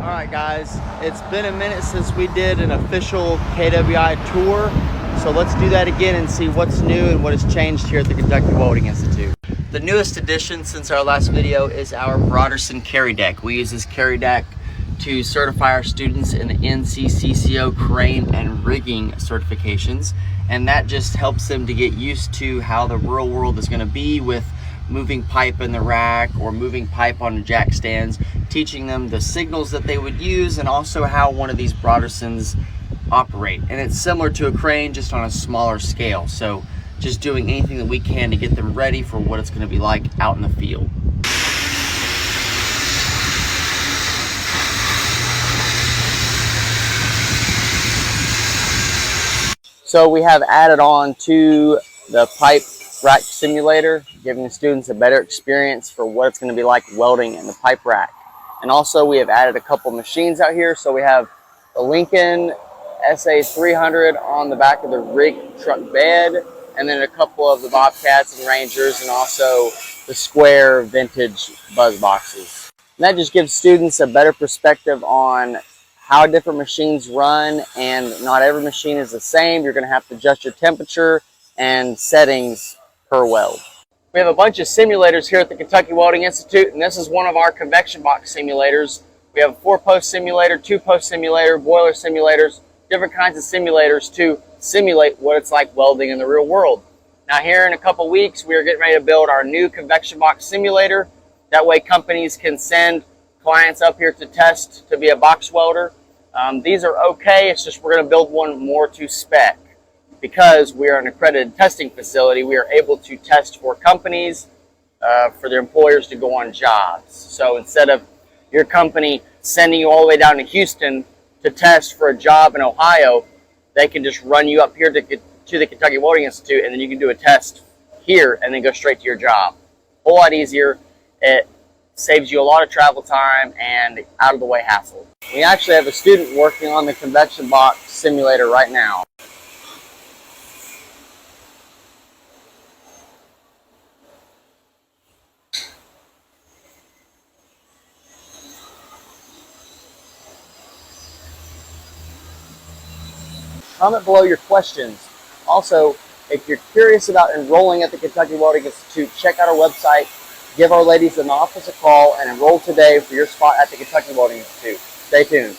Alright guys, it's been a minute since we did an official KWI tour, so let's do that again and see what's new and what has changed here at the Kentucky Welding Institute. The newest addition since our last video is our Broderson carry deck. We use this carry deck to certify our students in the NCCCO crane and rigging certifications, and that just helps them to get used to how the real world is going to be with moving pipe in the rack or moving pipe on jack stands, teaching them the signals that they would use and also how one of these Brodersons operate. And it's similar to a crane, just on a smaller scale. So just doing anything that we can to get them ready for what it's going to be like out in the field. So we have added on to the pipe rack simulator, giving the students a better experience for what it's going to be like welding in the pipe rack. And also we have added a couple machines out here. So we have the Lincoln SA300 on the back of the rig truck bed, and then a couple of the Bobcats and Rangers, and also the square vintage buzz boxes. And that just gives students a better perspective on how different machines run, and not every machine is the same. You're going to have to adjust your temperature and settings per weld. We have a bunch of simulators here at the Kentucky Welding Institute, and this is one of our convection box simulators. We have a 4-post simulator, 2-post simulator, boiler simulators, different kinds of simulators to simulate what it's like welding in the real world. Now here in a couple weeks, we are getting ready to build our new convection box simulator. That way companies can send clients up here to test to be a box welder. These are okay, it's just we're going to build one more to spec. Because we are an accredited testing facility, we are able to test for companies, for their employers to go on jobs. So instead of your company sending you all the way down to Houston to test for a job in Ohio, they can just run you up here to the Kentucky Welding Institute, and then you can do a test here and then go straight to your job. A whole lot easier. It saves you a lot of travel time and out of the way hassle. We actually have a student working on the convection box simulator right now. Comment below your questions. Also, if you're curious about enrolling at the Kentucky Welding Institute, check out our website, give our ladies in the office a call, and enroll today for your spot at the Kentucky Welding Institute. Stay tuned.